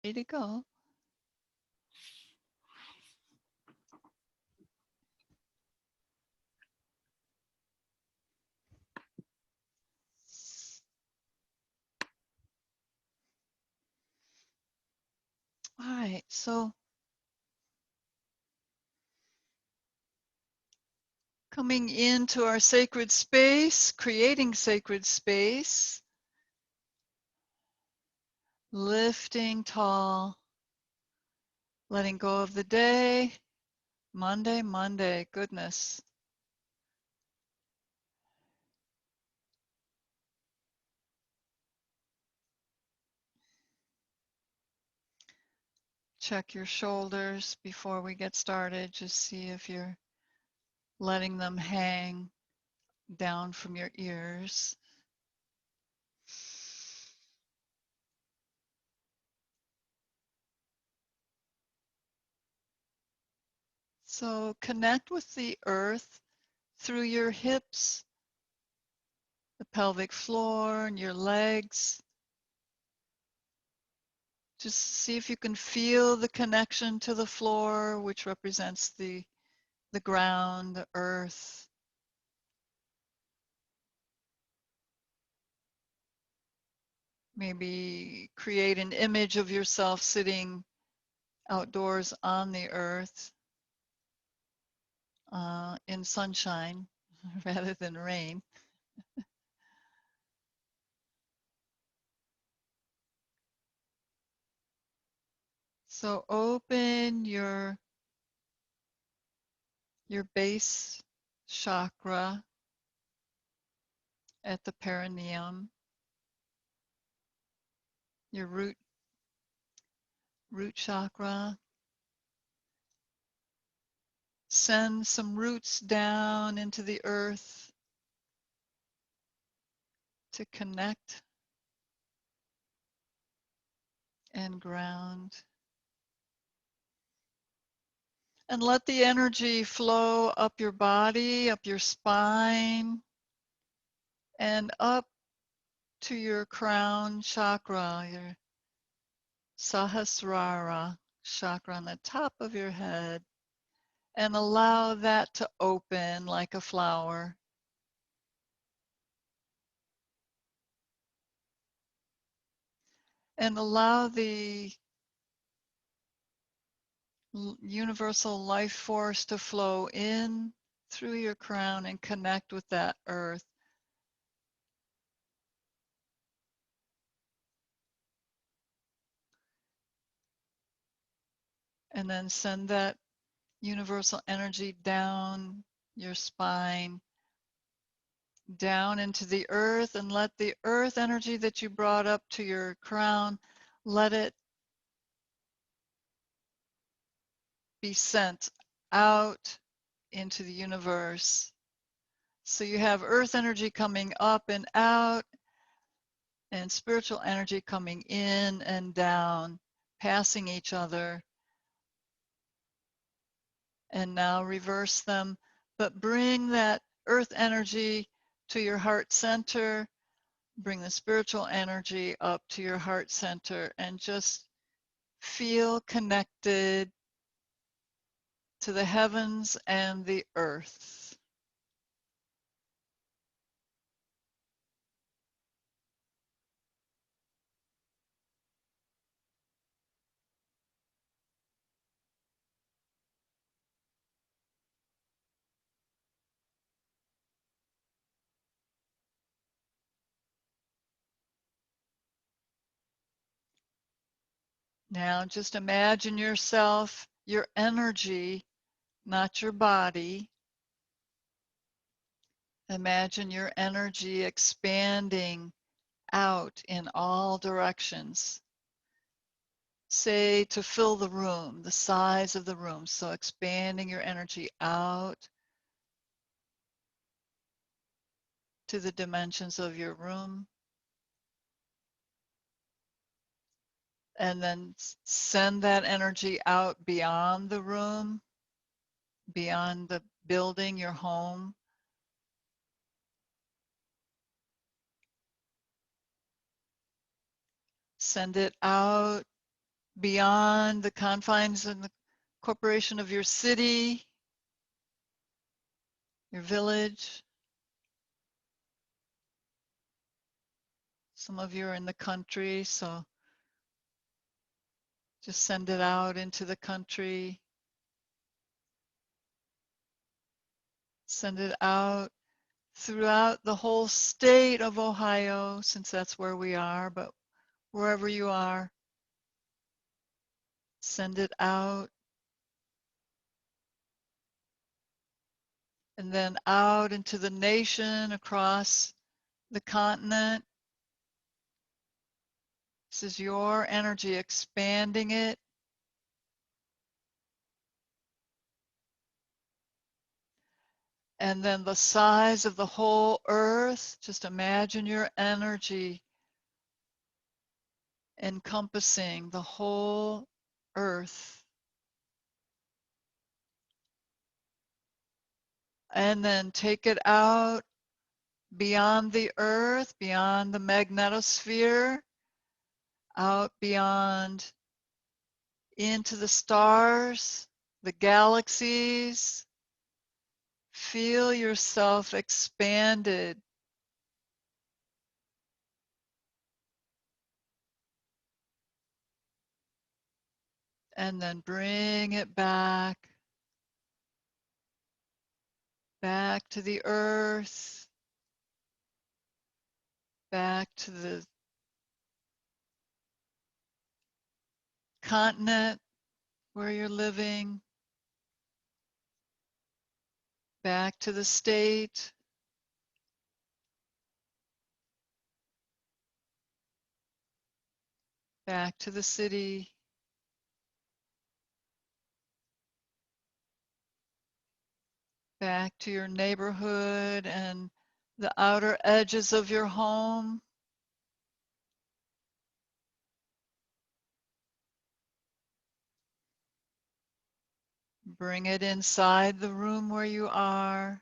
Ready to go. All right, so coming into our sacred space, creating sacred space, lifting tall, letting go of the day. Monday, goodness. Check your shoulders before we get started. Just see if you're letting them hang down from your ears. So connect with the earth through your hips, the pelvic floor, and your legs. Just see if you can feel the connection to the floor, which represents the ground, the earth. Maybe create an image of yourself sitting outdoors on the earth in sunshine rather than rain. So open your base chakra at the perineum, your root chakra. Send some roots down into the earth to connect and ground. And let the energy flow up your body, up your spine, and up to your crown chakra, your Sahasrara chakra on the top of your head. And allow that to open like a flower. And allow the universal life force to flow in through your crown and connect with that earth. And then send that universal energy down your spine, down into the earth, and let the earth energy that you brought up to your crown, let it be sent out into the universe. So you have earth energy coming up and out, and spiritual energy coming in and down, passing each other. And now reverse them, but bring that earth energy to your heart center, bring the spiritual energy up to your heart center, and just feel connected to the heavens and the earth. Now just imagine yourself, your energy, not your body. Imagine your energy expanding out in all directions. Say to fill the room, the size of the room. So expanding your energy out to the dimensions of your room. And then send that energy out beyond the room, beyond the building, your home. Send it out beyond the confines and the corporation of your city, your village. Some of you are in the country, so just send it out into the country. Send it out throughout the whole state of Ohio, since that's where we are, but wherever you are, send it out. And then out into the nation, across the continent. This is your energy expanding it. And then the size of the whole earth, just imagine your energy encompassing the whole earth. And then take it out beyond the earth, beyond the magnetosphere, out beyond into the stars, the galaxies. Feel yourself expanded. And then bring it back to the earth, back to the continent where you're living, back to the state, back to the city, back to your neighborhood and the outer edges of your home. Bring it inside the room where you are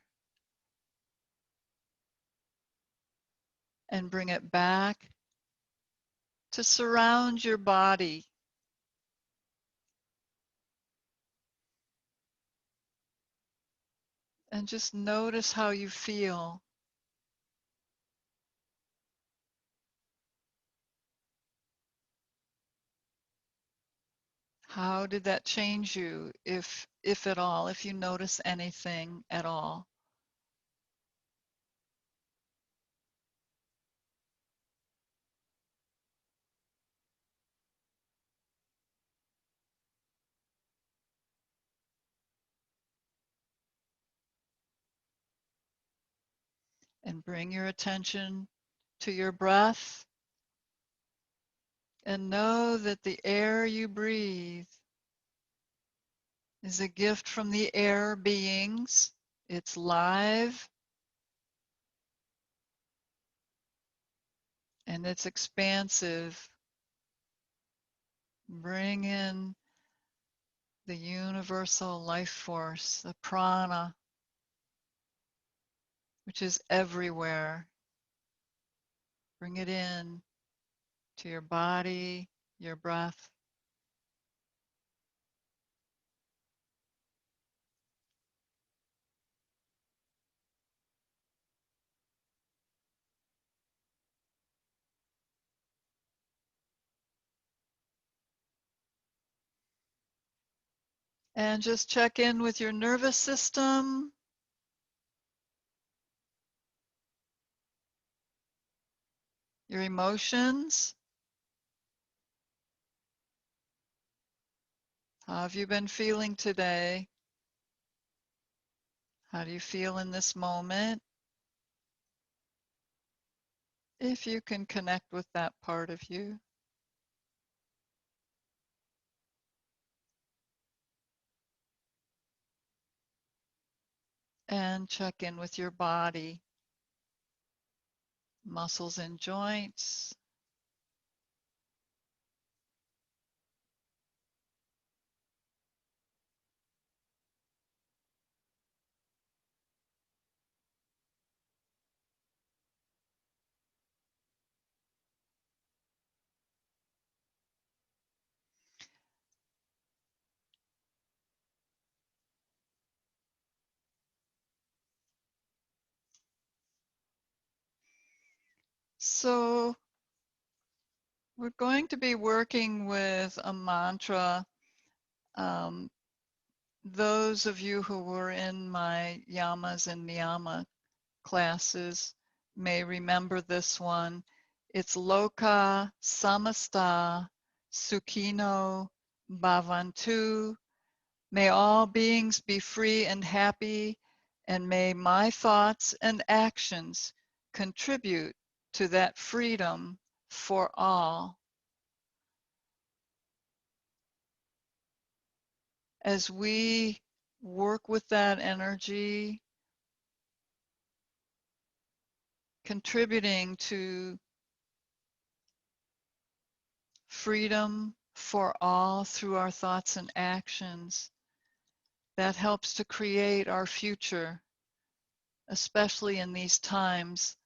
and bring it back to surround your body. And just notice how you feel. How did that change you, if at all, if you notice anything at all? And bring your attention to your breath and know that the air you breathe is a gift from the air beings. It's live and it's expansive. Bring in the universal life force, the prana, which is everywhere. Bring it in to your body, your breath. And just check in with your nervous system. Your emotions. How have you been feeling today? How do you feel in this moment? If you can connect with that part of you. And check in with your body, muscles and joints. So we're going to be working with a mantra. Um, those of you who were in my yamas and niyama classes may remember this one. It's Lokah, Samastah, Sukhino, Bhavantu. May all beings be free and happy, and may my thoughts and actions contribute to that freedom for all. As we work with that energy, contributing to freedom for all through our thoughts and actions, that helps to create our future, especially in these times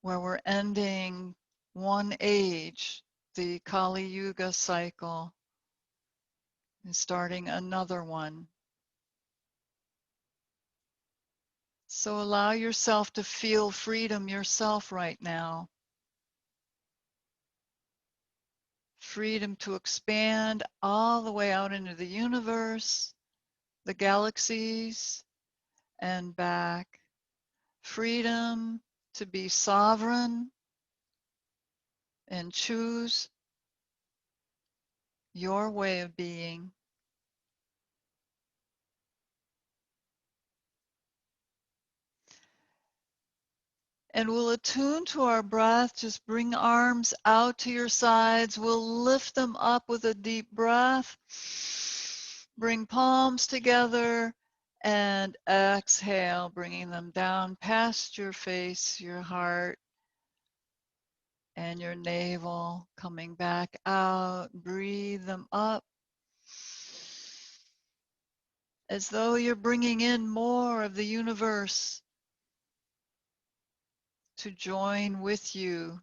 where we're ending one age, the Kali Yuga cycle, and starting another one. So allow yourself to feel freedom yourself right now. Freedom to expand all the way out into the universe, the galaxies, and back. Freedom to be sovereign and choose your way of being. And we'll attune to our breath. Just bring arms out to your sides. We'll lift them up with a deep breath. Bring palms together and exhale, bringing them down past your face, your heart, and your navel. Coming back out. Breathe them up as though you're bringing in more of the universe to join with you.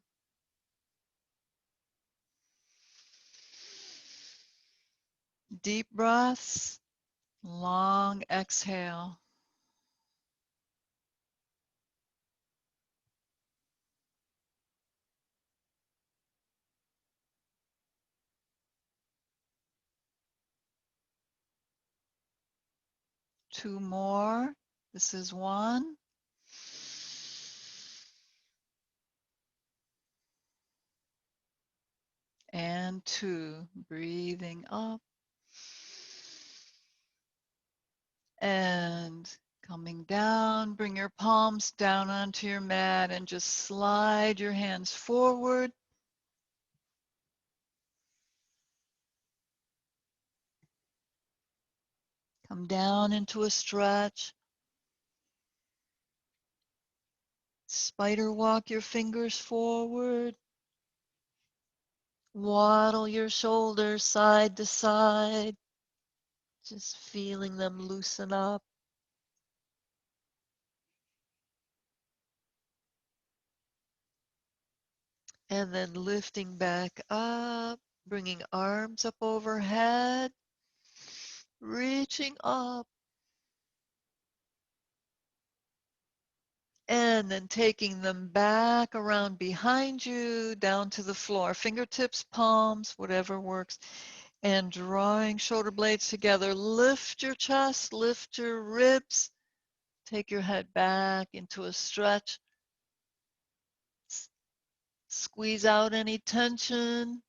Deep breaths, long exhale. Two more. This is one. And two. Breathing up and coming down. Bring your palms down onto your mat and just slide your hands forward. Come down into a stretch. Spider walk your fingers forward. Waddle your shoulders side to side. Just feeling them loosen up. And then lifting back up, bringing arms up overhead, reaching up, and then taking them back around behind you, down to the floor. Fingertips, palms, whatever works. And drawing shoulder blades together. Lift your chest, lift your ribs. Take your head back into a stretch. Squeeze out any tension.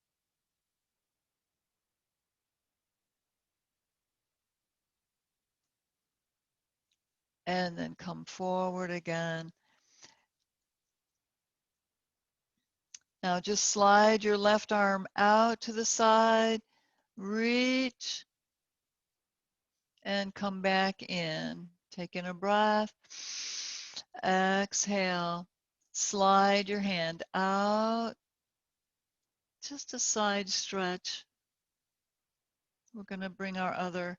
And then come forward again. Now just slide your left arm out to the side, reach, and come back in. Taking a breath. Exhale. Slide your hand out. Just a side stretch. We're going to bring our other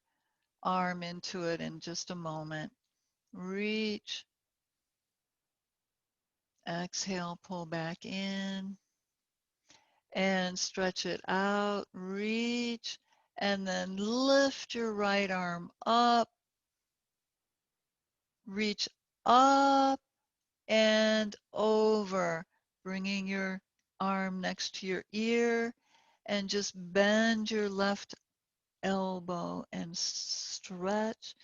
arm into it in just a moment. Reach. Exhale, pull back in. And stretch it out. Reach. And then lift your right arm up. Reach up and over, bringing your arm next to your ear, and just bend your left elbow and stretch.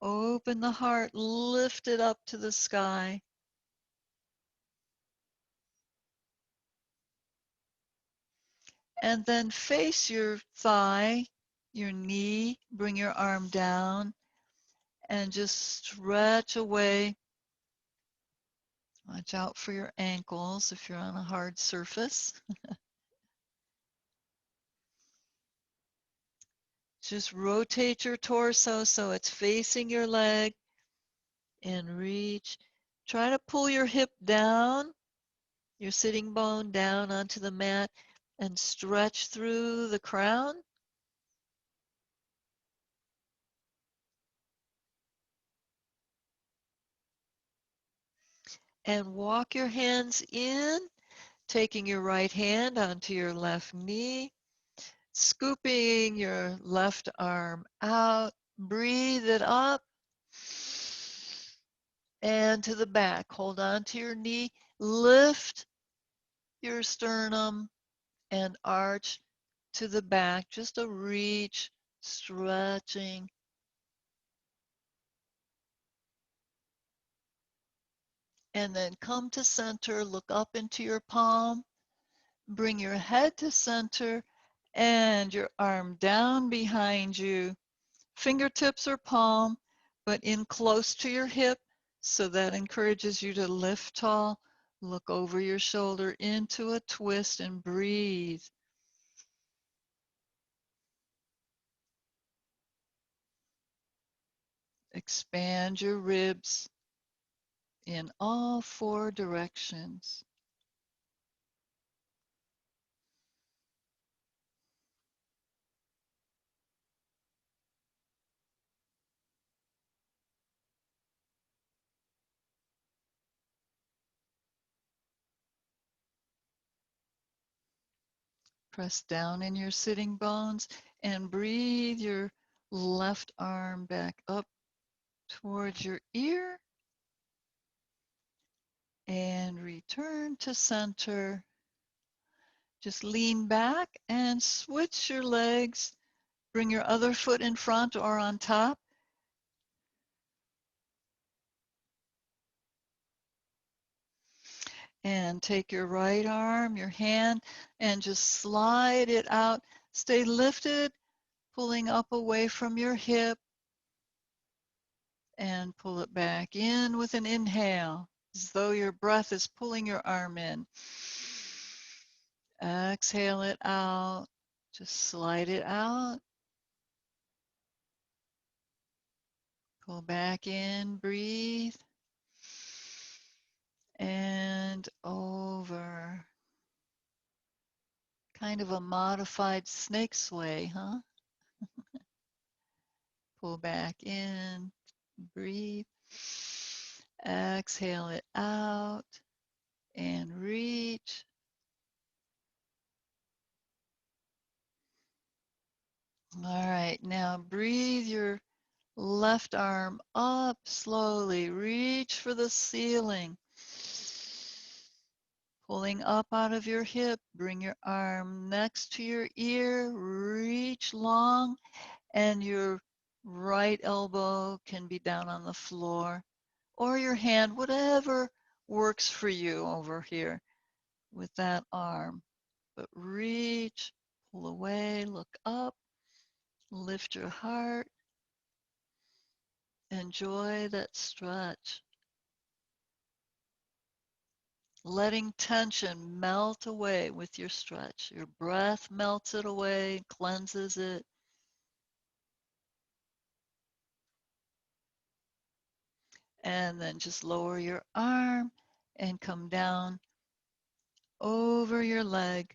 Open the heart, lift it up to the sky. And then face your thigh, your knee, bring your arm down and just stretch away. Watch out for your ankles if you're on a hard surface. Just rotate your torso so it's facing your leg and reach. Try to pull your hip down, your sitting bone down onto the mat and stretch through the crown. And walk your hands in, taking your right hand onto your left knee, scooping your left arm out. Breathe it up and to the back. Hold on to your knee. Lift your sternum and arch to the back. Just a reach, stretching. And then come to center. Look up into your palm. Bring your head to center and your arm down behind you. Fingertips or palm, but in close to your hip. So that encourages you to lift tall. Look over your shoulder into a twist and breathe. Expand your ribs in all four directions. Press down in your sitting bones and breathe your left arm back up towards your ear and return to center. Just lean back and switch your legs. Bring your other foot in front or on top. And take your right arm, your hand, and just slide it out. Stay lifted, pulling up away from your hip. And pull it back in with an inhale, as though your breath is pulling your arm in. Exhale it out. Just slide it out. Pull back in, breathe. And over. Kind of a modified snake sway, huh? Pull back in, breathe. Exhale it out and reach. All right, now breathe your left arm up slowly. Reach for the ceiling. Pulling up out of your hip, bring your arm next to your ear. Reach long, and your right elbow can be down on the floor, or your hand, whatever works for you over here with that arm. But reach, pull away, look up, lift your heart. Enjoy that stretch. Letting tension melt away with your stretch. Your breath melts it away, cleanses it. And then just lower your arm and come down over your leg.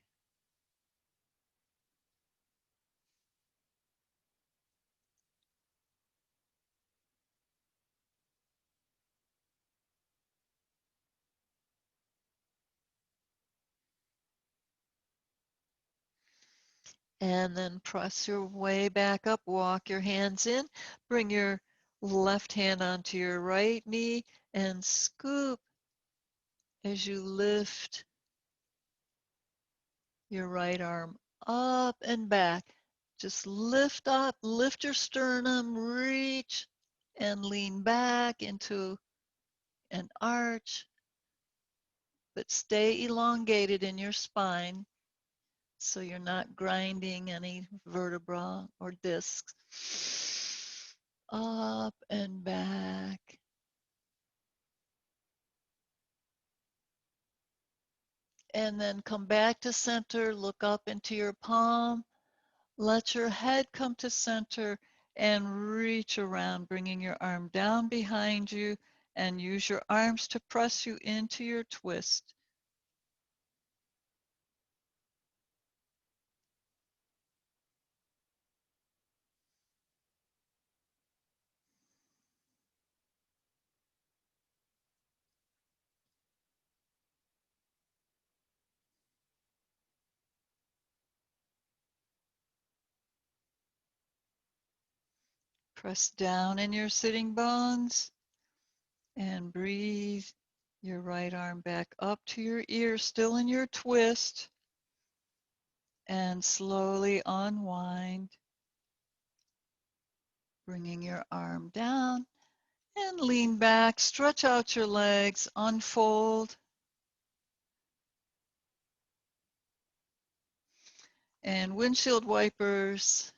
And then press your way back up, walk your hands in, bring your left hand onto your right knee and scoop as you lift your right arm up and back. Just lift up, lift your sternum, reach and lean back into an arch, but stay elongated in your spine so you're not grinding any vertebra or discs. Up and back. And then come back to center, look up into your palm, let your head come to center and reach around, bringing your arm down behind you and use your arms to press you into your twist. Press down in your sitting bones and breathe your right arm back up to your ear, still in your twist, and slowly unwind, bringing your arm down and lean back, stretch out your legs, unfold, and windshield wipers,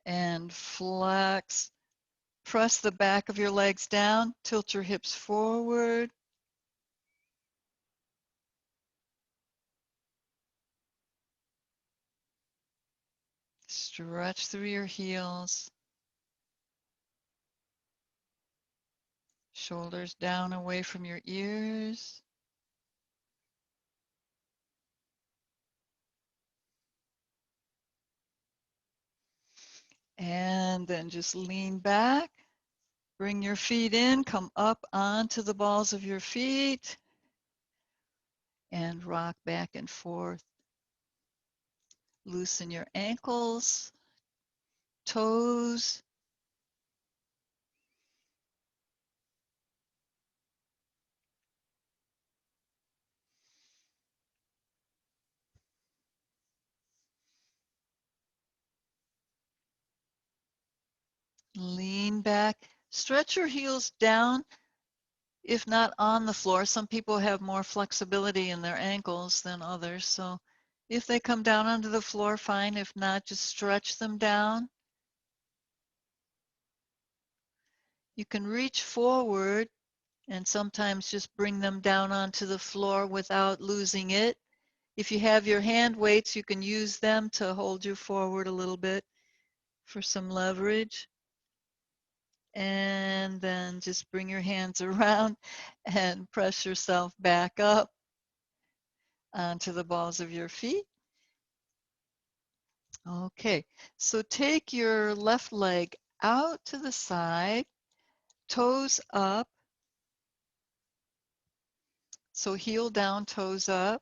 and flex. Press the back of your legs down, tilt your hips forward. Stretch through your heels. Shoulders down away from your ears. And then just lean back. Bring your feet in, come up onto the balls of your feet, and rock back and forth. Loosen your ankles, toes. Lean back. Stretch your heels down, if not on the floor. Some people have more flexibility in their ankles than others. So if they come down onto the floor, fine. If not, just stretch them down. You can reach forward and sometimes just bring them down onto the floor without losing it. If you have your hand weights, you can use them to hold you forward a little bit for some leverage. And then just bring your hands around and press yourself back up onto the balls of your feet. Okay, so take your left leg out to the side, toes up. So heel down, toes up.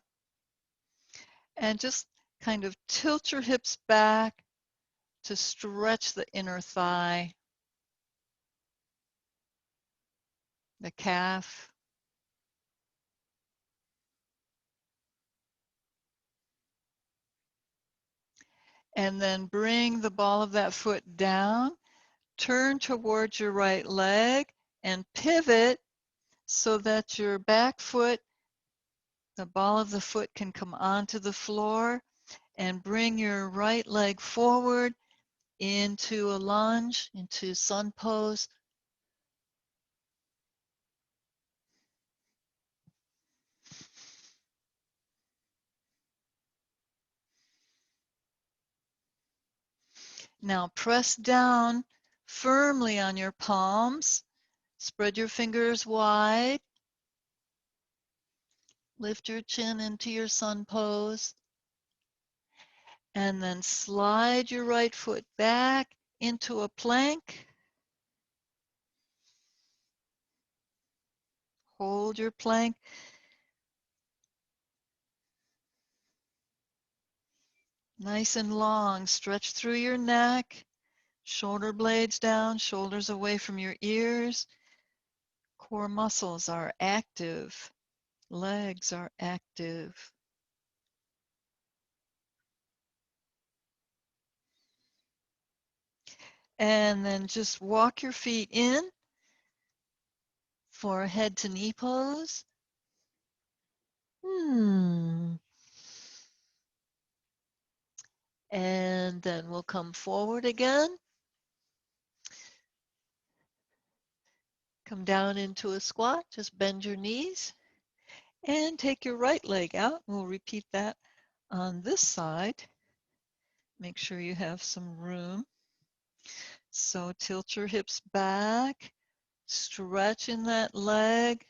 And just kind of tilt your hips back to stretch the inner thigh, the calf. And then bring the ball of that foot down, turn towards your right leg and pivot so that your back foot, the ball of the foot can come onto the floor, and bring your right leg forward into a lunge, into sun pose. Now press down firmly on your palms. Spread your fingers wide. Lift your chin into your sun pose. And then slide your right foot back into a plank. Hold your plank. Nice and long. Stretch through your neck. Shoulder blades down, shoulders away from your ears. Core muscles are active. Legs are active. And then just walk your feet in for a head to knee pose. And then we'll come forward again. Come down into a squat. Just bend your knees and take your right leg out. We'll repeat that on this side. Make sure you have some room. So tilt your hips back, stretch in that leg.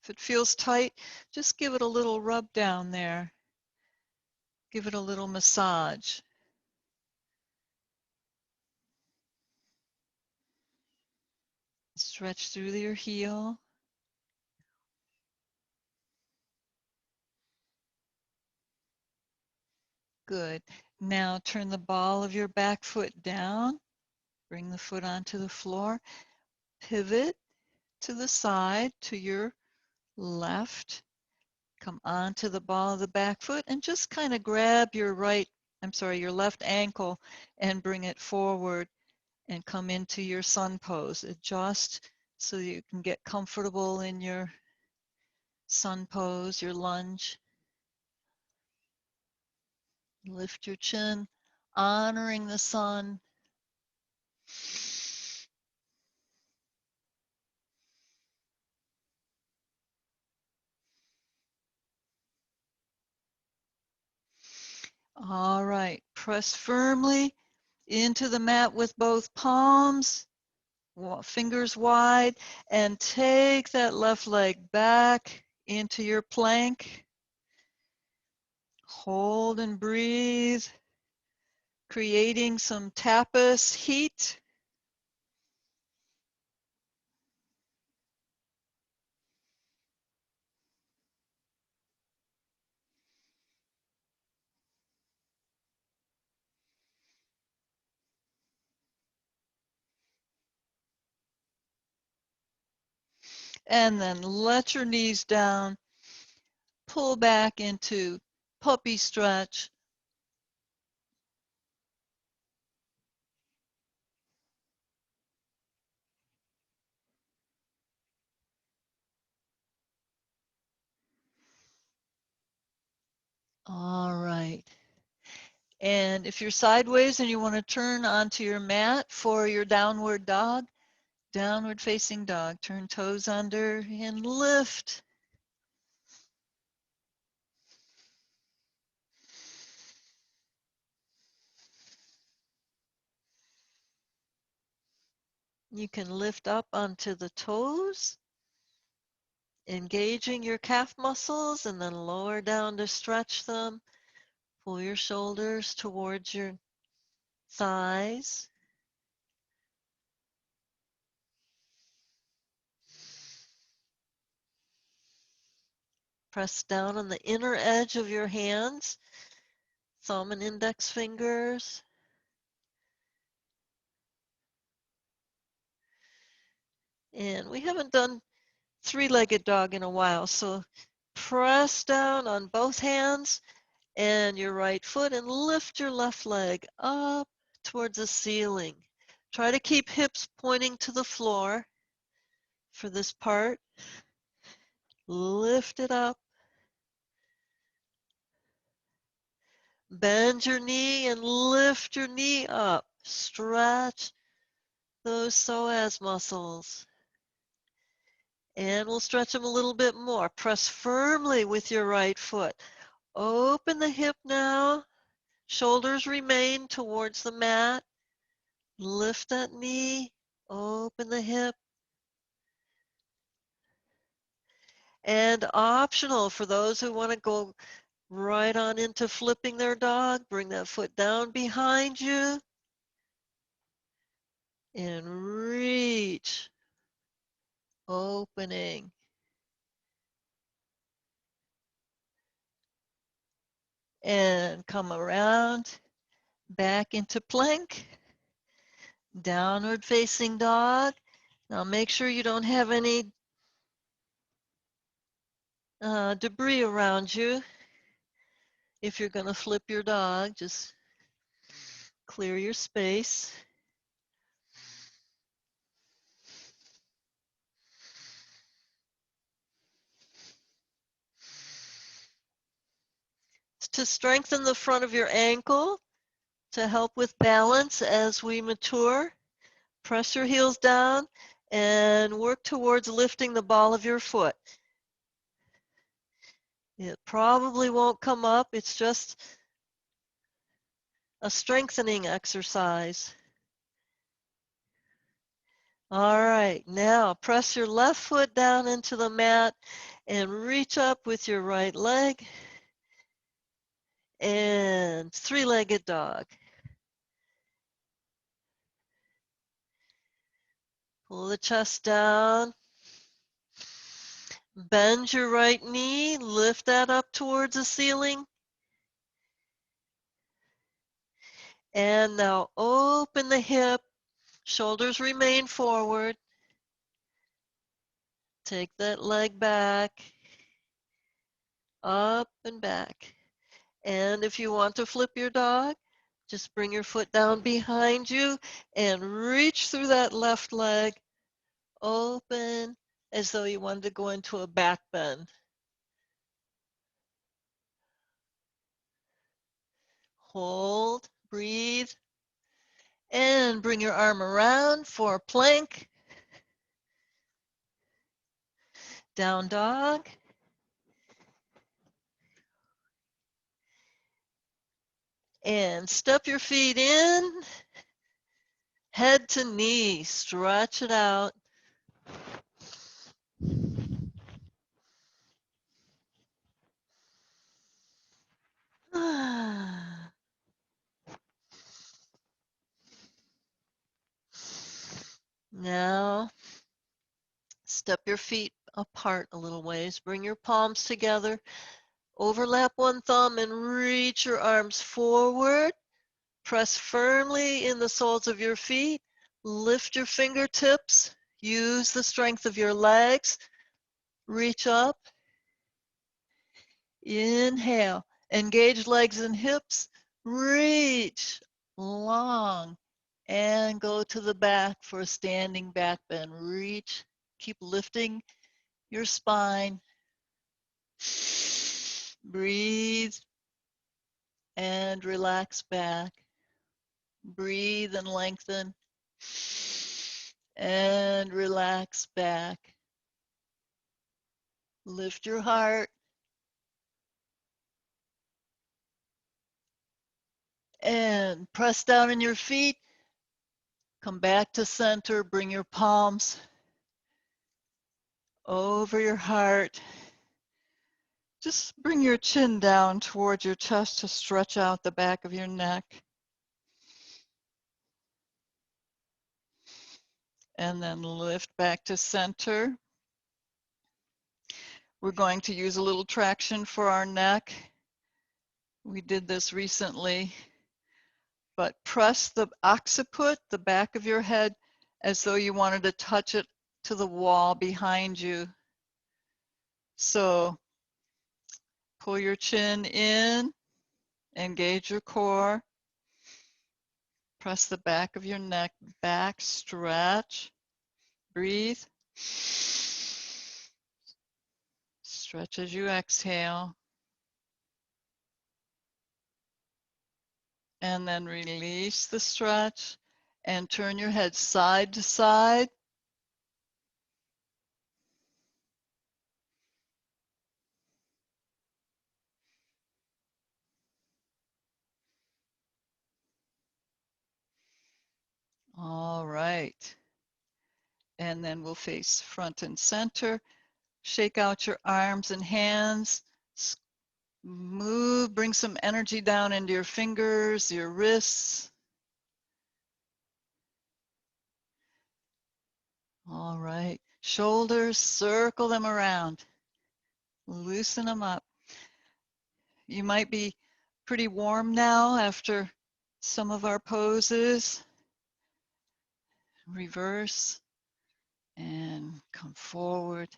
If it feels tight, just give it a little rub down there. Give it a little massage. Stretch through your heel. Good. Now turn the ball of your back foot down. Bring the foot onto the floor. Pivot to the side, to your left. Come onto the ball of the back foot and just kind of grab your your left ankle and bring it forward and come into your sun pose. Adjust so you can get comfortable in your sun pose, your lunge. Lift your chin, honoring the sun. All right, press firmly into the mat with both palms, fingers wide, and take that left leg back into your plank. Hold and breathe, creating some tapas heat. And then let your knees down, pull back into puppy stretch. All right. And if you're sideways and you want to turn onto your mat for your downward dog, downward facing dog, turn toes under and lift. You can lift up onto the toes, engaging your calf muscles, and then lower down to stretch them. Pull your shoulders towards your thighs. Press down on the inner edge of your hands, thumb and index fingers. And we haven't done three-legged dog in a while, so press down on both hands and your right foot and lift your left leg up towards the ceiling. Try to keep hips pointing to the floor for this part. Lift it up. Bend your knee and lift your knee up. Stretch those psoas muscles. And we'll stretch them a little bit more. Press firmly with your right foot. Open the hip now. Shoulders remain towards the mat. Lift that knee. Open the hip. And optional for those who want to go right on into flipping their dog, bring that foot down behind you and reach, opening. And come around back into plank. Downward facing dog. Now make sure you don't have any debris around you. If you're going to flip your dog, just clear your space. To strengthen the front of your ankle, to help with balance as we mature, press your heels down and work towards lifting the ball of your foot. It probably won't come up. It's just a strengthening exercise. All right, now press your left foot down into the mat and reach up with your right leg. And three-legged dog. Pull the chest down. Bend your right knee, lift that up towards the ceiling. And now open the hip, shoulders remain forward. Take that leg back, up and back. And if you want to flip your dog, just bring your foot down behind you and reach through that left leg, open as though you wanted to go into a back bend. Hold, breathe, and bring your arm around for plank. Down dog. And step your feet in, head to knee, stretch it out. Now, step your feet apart a little ways. Bring your palms together. Overlap one thumb and reach your arms forward. Press firmly in the soles of your feet. Lift your fingertips. Use the strength of your legs. Reach up. Inhale. Engage legs and hips. Reach long and go to the back for a standing back bend. Reach. Keep lifting your spine. Breathe and relax back. Breathe and lengthen and relax back. Lift your heart and press down in your feet. Come back to center. Bring your palms over your heart. Just bring your chin down towards your chest to stretch out the back of your neck. And then lift back to center. We're going to use a little traction for our neck. We did this recently. But press the occiput, the back of your head, as though you wanted to touch it to the wall behind you. So pull your chin in, engage your core, press the back of your neck back, stretch, breathe. Stretch as you exhale. And then release the stretch and turn your head side to side. All right. And then we'll face front and center. Shake out your arms and hands. Move, bring some energy down into your fingers, your wrists. All right. Shoulders, circle them around. Loosen them up. You might be pretty warm now after some of our poses. reverse, and come forward.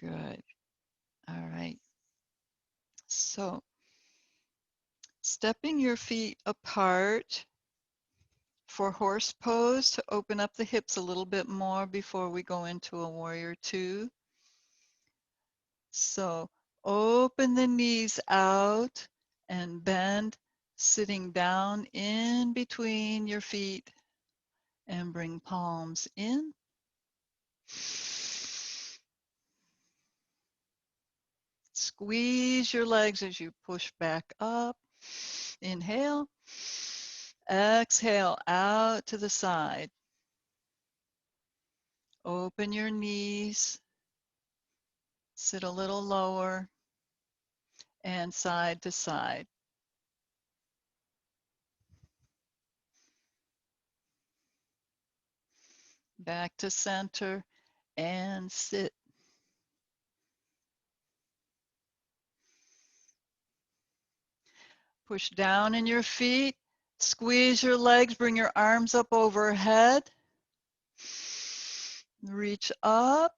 Good. All right. So stepping your feet apart for horse pose to open up the hips a little bit more before we go into a warrior two. So open the knees out and bend, sitting down in between your feet, and bring palms in. Squeeze your legs as you push back up. Inhale. Exhale out to the side. Open your knees. Sit a little lower and side to side. Back to center and sit. Push down in your feet. Squeeze your legs. Bring your arms up overhead. Reach up.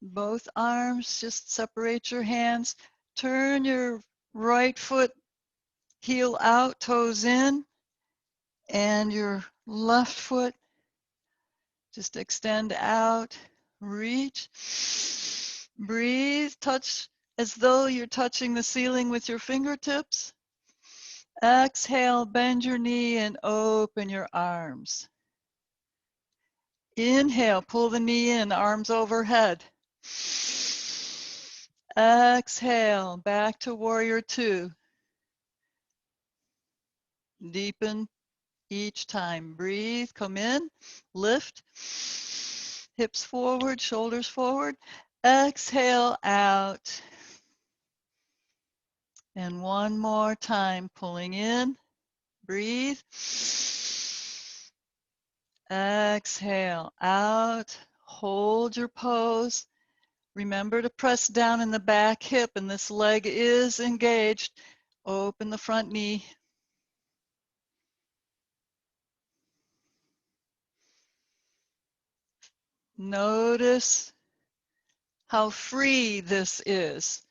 Both arms. Just separate your hands. Turn your right foot, heel out, toes in. And your left foot, just extend out. Reach. Breathe. Touch as though you're touching the ceiling with your fingertips. Exhale, bend your knee and open your arms. Inhale, pull the knee in, arms overhead. Exhale, back to warrior two. Deepen each time. Breathe, come in, lift. Hips forward, shoulders forward. Exhale out. And one more time, pulling in. Breathe. Exhale out. Hold your pose. Remember to press down in the back hip, and this leg is engaged. Open the front knee. Notice how free this is.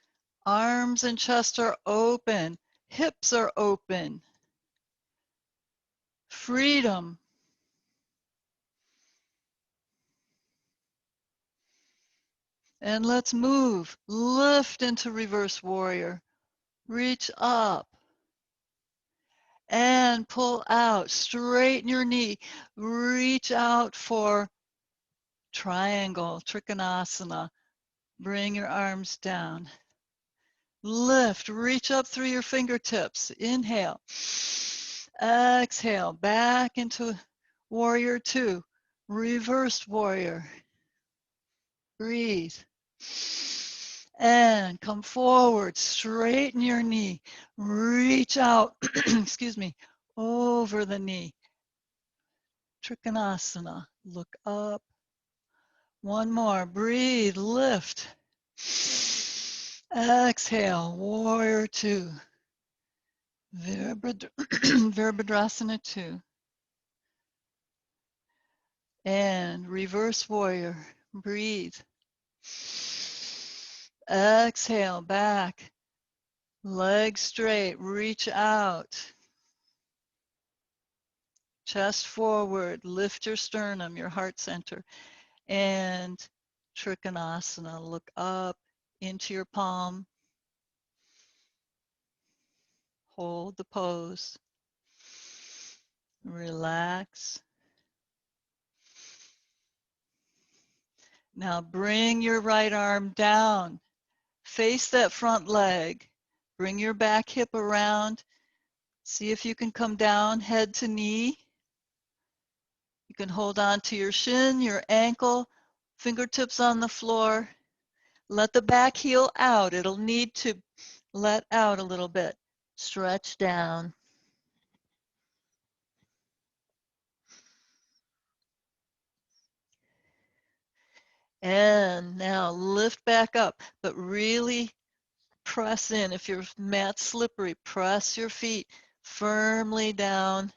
Arms and chest are open. Hips are open. Freedom. And let's move. Lift into reverse warrior. Reach up. And pull out. Straighten your knee. Reach out for triangle, trikonasana. Bring your arms down. Lift. Reach up through your fingertips. Inhale. Exhale. Back into warrior two. Reversed warrior. Breathe. And come forward. Straighten your knee. Reach out, excuse me, over the knee. Trikonasana. Look up. One more. Breathe. Lift. Exhale. Warrior two. Virabhadrasana two. And reverse warrior. Breathe. Exhale, back. Legs straight, reach out. Chest forward, lift your sternum, your heart center. And Trikonasana, look up into your palm. Hold the pose. Relax. Now bring your right arm down. Face that front leg. Bring your back hip around. See if you can come down head to knee. You can hold on to your shin, your ankle, fingertips on the floor. Let the back heel out. It'll need to let out a little bit. Stretch down. And now lift back up, but really Press in. If your mat's slippery, press your feet firmly down.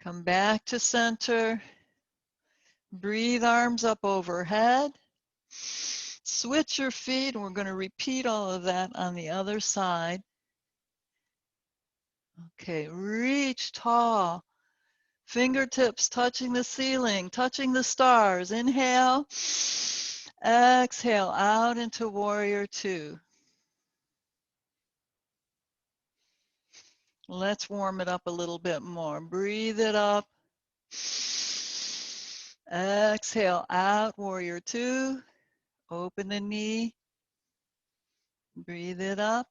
Come back to center. Breathe arms up overhead. Switch your feet. We're going to repeat all of that on the other side. Okay, reach tall. Fingertips touching the ceiling, touching the stars. Inhale. Exhale out into warrior two. Let's warm it up a little bit more. Breathe it up. Exhale out, warrior two. Open the knee. Breathe it up.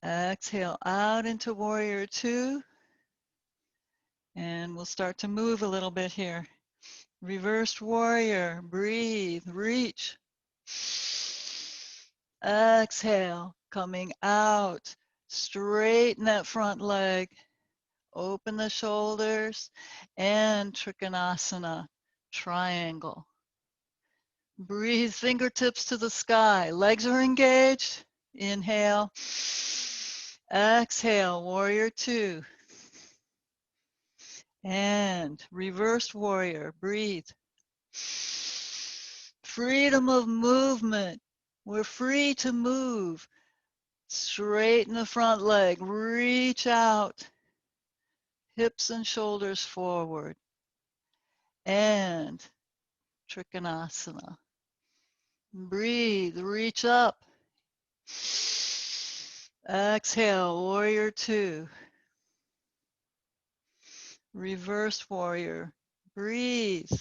Exhale out into warrior two. And we'll start to move a little bit here. Reversed warrior. Breathe. Reach. Exhale. Coming out. Straighten that front leg. Open the shoulders. And Trikonasana. Triangle. Breathe, fingertips to the sky. Legs are engaged. Inhale. Exhale, warrior two. And reversed warrior. Breathe. Freedom of movement. We're free to move. Straighten the front leg. Reach out. Hips and shoulders forward. And Trikonasana. Breathe. Reach up. Exhale, warrior two. Reverse warrior. Breathe.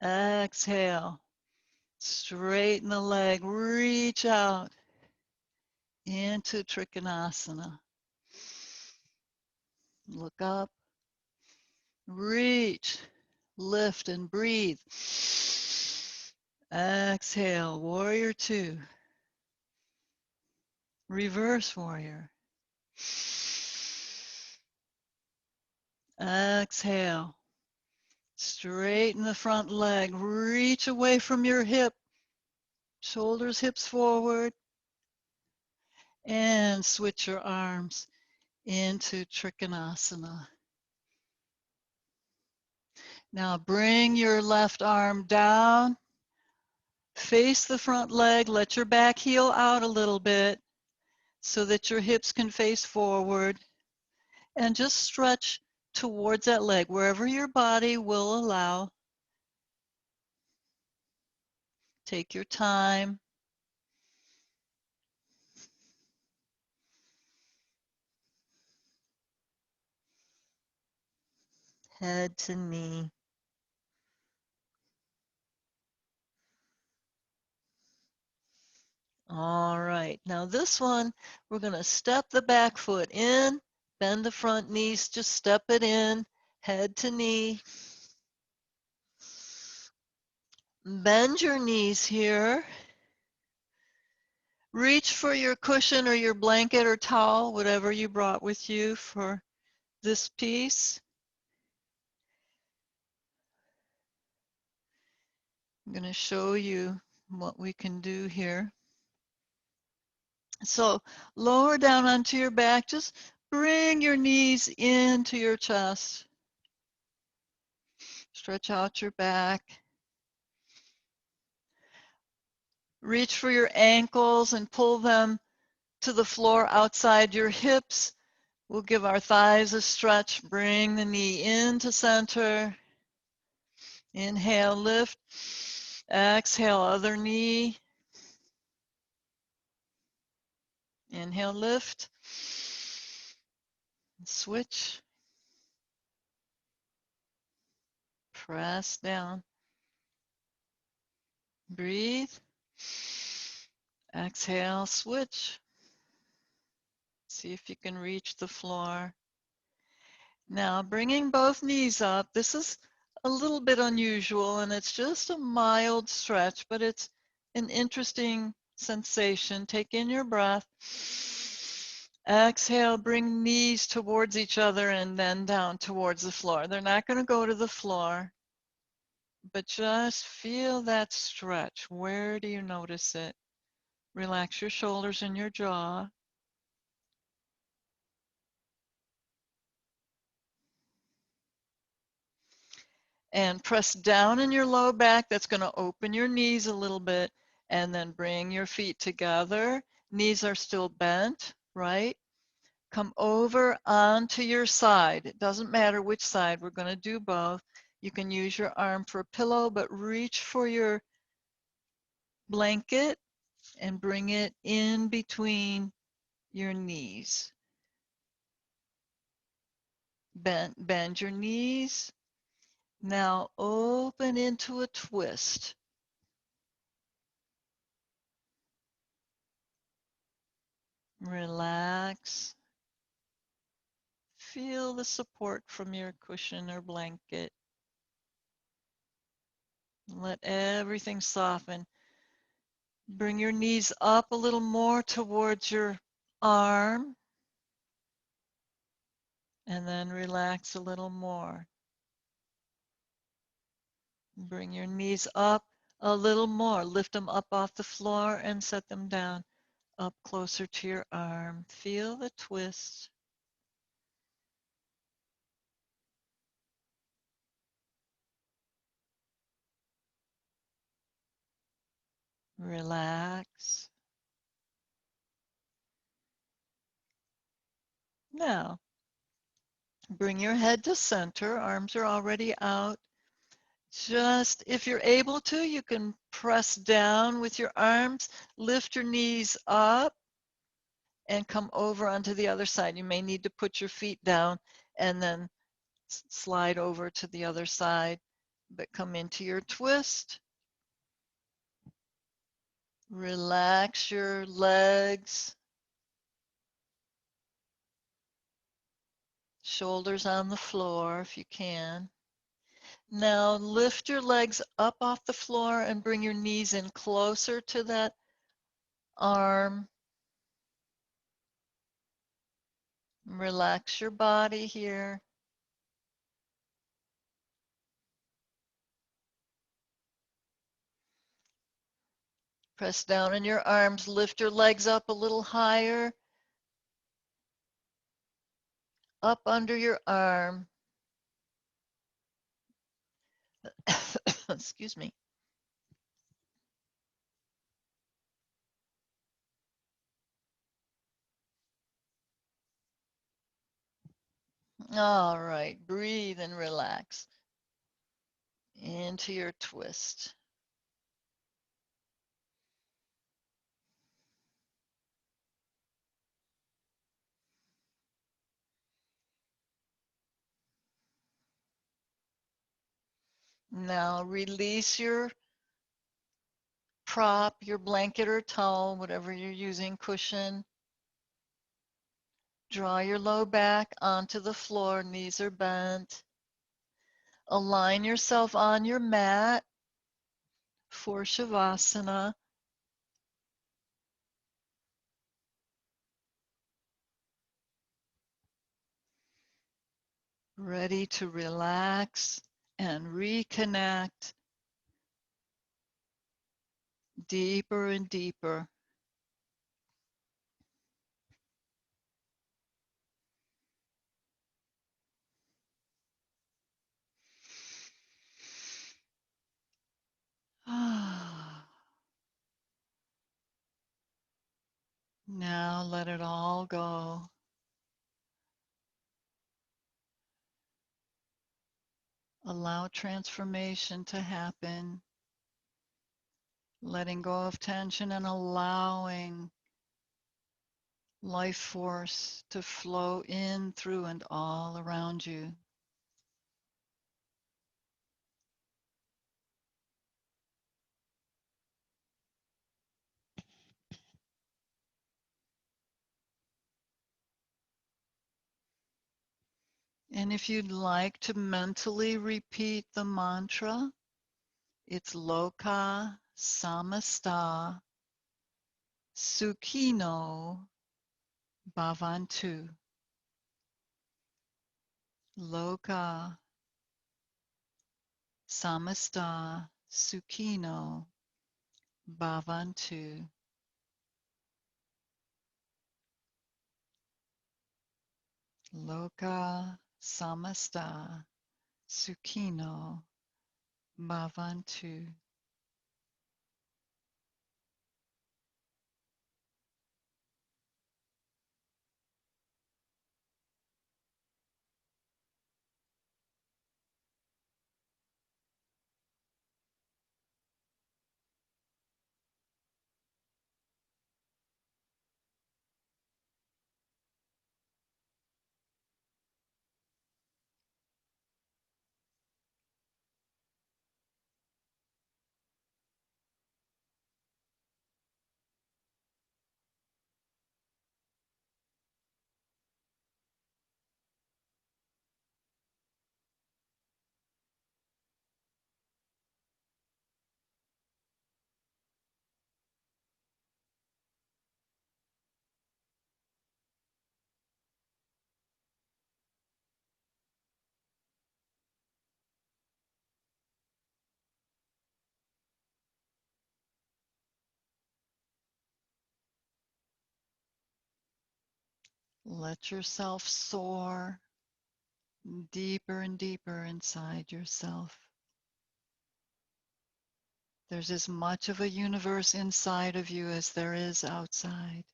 Exhale. Straighten the leg. Reach out into Trikonasana. Look up. Reach. Lift and breathe. Exhale. Warrior two. Reverse warrior. Exhale. Straighten the front leg. Reach away from your hip. Shoulders, hips forward. And switch your arms into Trikonasana. Now bring your left arm down. Face the front leg. Let your back heel out a little bit so that your hips can face forward. And just stretch towards that leg, wherever your body will allow. Take your time. Head to knee. All right, now this one, we're going to step the back foot in, bend the front knees, just step it in, head to knee. Bend your knees here. Reach for your cushion or your blanket or towel, whatever you brought with you for this piece. I'm going to show you what we can do here. So lower down onto your back, just bring your knees into your chest. Stretch out your back. Reach for your ankles and pull them to the floor outside your hips. We'll give our thighs a stretch. Bring the knee into center. Inhale, lift. Exhale, other knee. Inhale, lift. Switch. Press down. Breathe. Exhale, switch. See if you can reach the floor. Now, bringing both knees up. This is a little bit unusual, and it's just a mild stretch, but it's an interesting sensation. Take in your breath. Exhale, bring knees towards each other and then down towards the floor. They're not going to go to the floor. but just feel that stretch. Where do you notice it? Relax your shoulders and your jaw. And press down in your low back. That's going to open your knees a little bit. And then bring your feet together. Knees are still bent, right? Come over onto your side. It doesn't matter which side. We're going to do both. You can use your arm for a pillow, but reach for your blanket and bring it in between your knees. Bend your knees. Now open into a twist. Relax. Feel the support from your cushion or blanket. Let everything soften. Bring your knees up a little more towards your arm. And then relax a little more. Bring your knees up a little more. Lift them up off the floor and set them down up closer to your arm. Feel the twist. Relax. Now, bring your head to center. Arms are already out. Just if you're able to, you can press down with your arms, lift your knees up, and come over onto the other side. You may need to put your feet down and then slide over to the other side, but come into your twist. Relax your legs, shoulders on the floor if you can. Now lift your legs up off the floor and bring your knees in closer to that arm. Relax your body here. Press down in your arms, lift your legs up a little higher, up under your arm. Excuse me. All right, breathe and relax into your twist. Now release your prop, your blanket or towel, whatever you're using, cushion. Draw your low back onto the floor, knees are bent. Align yourself on your mat for Shavasana. Ready to relax and reconnect deeper and deeper. Now let it all go. Allow transformation to happen. Letting go of tension and allowing life force to flow in, through, and all around you. And if you'd like to mentally repeat the mantra, it's Lokah, Samastah, Sukhino, Bhavantu. Lokah, Samastah, Sukhino, Bhavantu. Lokah, Samastah, Sukhino, Bhavantu. Let yourself soar deeper and deeper inside yourself. There's as much of a universe inside of you as there is outside.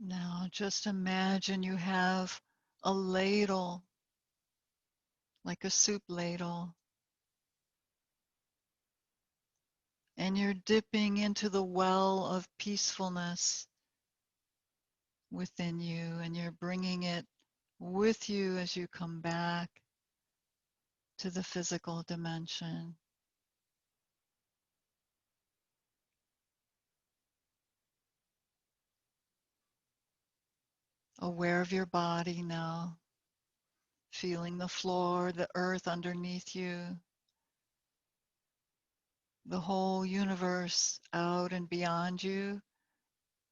Now just imagine you have a ladle, like a soup ladle, and you're dipping into the well of peacefulness within you, and you're bringing it with you as you come back to the physical dimension. Aware of your body now, feeling the floor, the earth underneath you, the whole universe out and beyond you,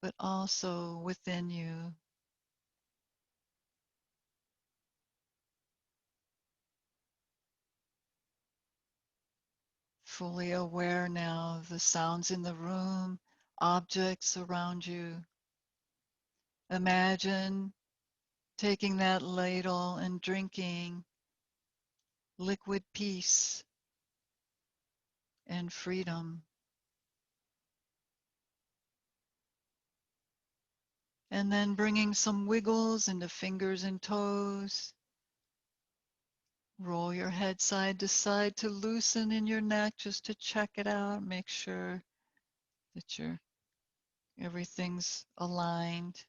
but also within you. Fully aware now of the sounds in the room, objects around you. Imagine taking that ladle and drinking liquid peace and freedom. And then bringing some wiggles into fingers and toes. Roll your head side to side to loosen in your neck just to check it out. Make sure that everything's aligned.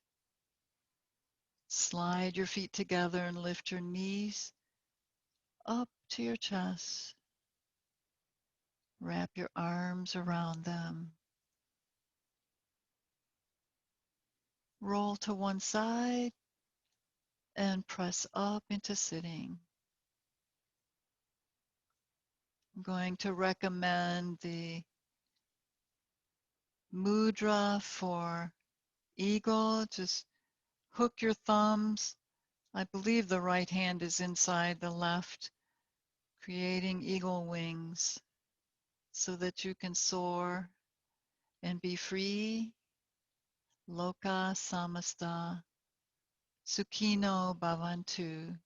Slide your feet together and lift your knees up to your chest. Wrap your arms around them. Roll to one side and press up into sitting. I'm going to recommend the mudra for eagle. Just hook your thumbs. I believe the right hand is inside the left, creating eagle wings so that you can soar and be free. Lokah, Samastah, Sukhino, Bhavantu.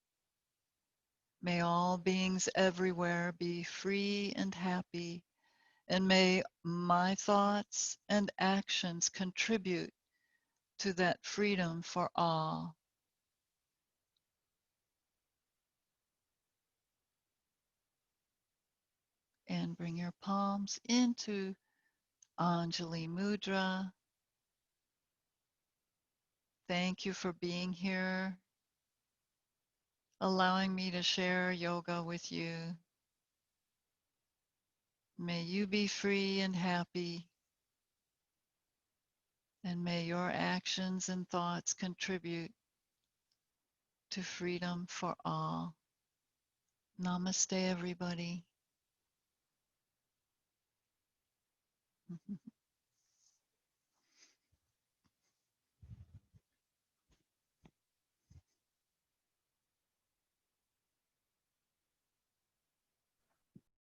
May all beings everywhere be free and happy, and may my thoughts and actions contribute to that freedom for all. And bring your palms into Anjali Mudra. Thank you for being here, allowing me to share yoga with you. May you be free and happy, and may your actions and thoughts contribute to freedom for all. Namaste, everybody.